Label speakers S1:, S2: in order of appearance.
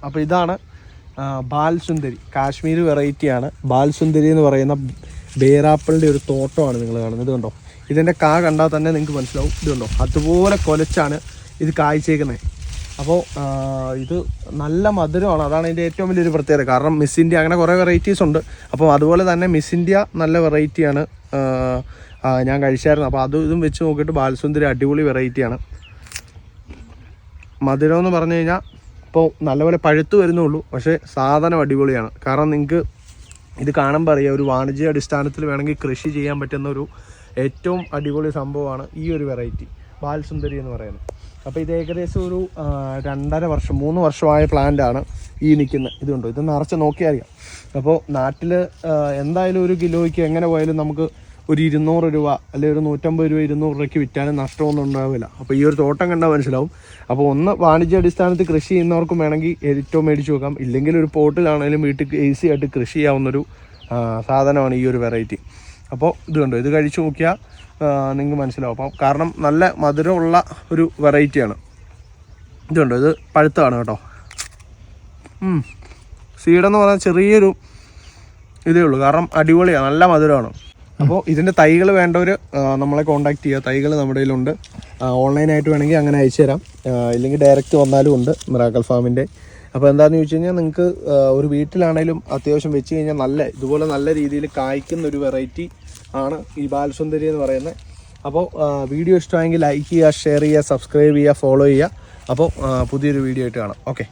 S1: അപ്പോൾ ഇതാണ് ബാൽസുന്ദരി, കാശ്മീർ വെറൈറ്റിയാണ്. ബാൽസുന്ദരി എന്ന് പറയുന്ന ബേറാപ്പിളിൻ്റെ ഒരു തോട്ടമാണ് നിങ്ങൾ കാണുന്നത്. ഇത് കണ്ടോ, ഇതിൻ്റെ കാ കണ്ടാൽ തന്നെ നിങ്ങൾക്ക് മനസ്സിലാവും. ഇത് കണ്ടോ, അതുപോലെ കൊലച്ചാണ് ഇത് കായ്ച്ചേക്കുന്നത്. അപ്പോൾ ഇത് നല്ല മധുരമാണ്, അതാണ് ഇതിൻ്റെ ഏറ്റവും വലിയൊരു പ്രത്യേകത. കാരണം മിസ് ഇന്ത്യ അങ്ങനെ കുറേ വെറൈറ്റീസ് ഉണ്ട്. അപ്പോൾ അതുപോലെ തന്നെ മിസ് ഇന്ത്യ നല്ല വെറൈറ്റിയാണ്, ഞാൻ കഴിച്ചായിരുന്നു. അപ്പോൾ ഇതും വെച്ച് നോക്കിയിട്ട് ബാൽസുന്ദരി അടിപൊളി വെറൈറ്റിയാണ്. മധുരം എന്ന് പറഞ്ഞു കഴിഞ്ഞാൽ ഇപ്പോൾ നല്ലപോലെ പഴുത്ത് വരുന്നുള്ളൂ, പക്ഷേ സാധനം അടിപൊളിയാണ്. കാരണം നിങ്ങൾക്ക് ഇത് കാണുമ്പോൾ അറിയാം, ഒരു വാണിജ്യ അടിസ്ഥാനത്തിൽ വേണമെങ്കിൽ കൃഷി ചെയ്യാൻ പറ്റുന്ന ഒരു ഏറ്റവും അടിപൊളി സംഭവമാണ് ഈ ഒരു വെറൈറ്റി ബാൽസുന്ദരി എന്ന് പറയുന്നത്. അപ്പോൾ ഇത് ഏകദേശം ഒരു 2.5 വർഷം 3 വർഷമായ പ്ലാന്റാണ് ഈ നിൽക്കുന്നത്. ഇതുണ്ടോ, ഇത് നിറച്ച് നോക്കിയാൽ അറിയാം. അപ്പോൾ നാട്ടിൽ എന്തായാലും ഒരു കിലോയ്ക്ക് എങ്ങനെ പോയാലും നമുക്ക് ഒരു 200 രൂപ അല്ലെങ്കിൽ ഒരു 150 രൂപ 200 രൂപയ്ക്ക് വിറ്റാലും നഷ്ടമൊന്നും ഉണ്ടാവില്ല. അപ്പോൾ ഈ ഒരു തോട്ടം കണ്ടാൽ മനസ്സിലാവും. അപ്പോൾ ഒന്ന് വാണിജ്യ അടിസ്ഥാനത്തിൽ കൃഷി ചെയ്യുന്നവർക്കും വേണമെങ്കിൽ ഏറ്റവും മേടിച്ച് വെക്കാം, ഇല്ലെങ്കിൽ ഒരു പോട്ടിലാണെങ്കിലും വീട്ടിൽ ഈസി ആയിട്ട് കൃഷി ചെയ്യാവുന്നൊരു സാധനമാണ് ഈ ഒരു വെറൈറ്റി. അപ്പോൾ ഇത് കണ്ടോ, ഇത് കഴിച്ച് നോക്കിയാൽ നിങ്ങൾക്ക് മനസ്സിലാവും. അപ്പം കാരണം നല്ല മധുരമുള്ള ഒരു വെറൈറ്റിയാണ്. ഇതുണ്ടോ, ഇത് പഴുത്താണ് കേട്ടോ. സീഡെന്ന് പറഞ്ഞാൽ ചെറിയൊരു ഇതേ ഉള്ളൂ, കാരണം അടിപൊളിയാണ്, നല്ല മധുരമാണ്. അപ്പോൾ ഇതിൻ്റെ തൈകൾ വേണ്ടവർ നമ്മളെ കോൺടാക്ട് ചെയ്യുക. തൈകൾ നമ്മുടെ കയ്യിലുണ്ട്, ഓൺലൈനായിട്ട് വേണമെങ്കിൽ അങ്ങനെ അയച്ചു തരാം, ഇല്ലെങ്കിൽ ഡയറക്റ്റ് വന്നാലും ഉണ്ട് മിറാക്കിൾ ഫാമിൻ്റെ. അപ്പോൾ എന്താണെന്ന് ചോദിച്ചു കഴിഞ്ഞാൽ നിങ്ങൾക്ക് ഒരു വീട്ടിലാണെങ്കിലും അത്യാവശ്യം വെച്ച് കഴിഞ്ഞാൽ ഇതുപോലെ നല്ല രീതിയിൽ കായ്ക്കുന്ന ഒരു വെറൈറ്റി ആണ് ഈ ബാൽസുന്ദരി എന്ന് പറയുന്നത്. അപ്പോൾ വീഡിയോ ഇഷ്ടമായെങ്കിൽ ലൈക്ക് ചെയ്യുക, ഷെയർ ചെയ്യുക, സബ്സ്ക്രൈബ് ചെയ്യുക, ഫോളോ ചെയ്യുക. അപ്പോൾ പുതിയൊരു വീഡിയോ ആയിട്ട് കാണാം. ഓക്കെ.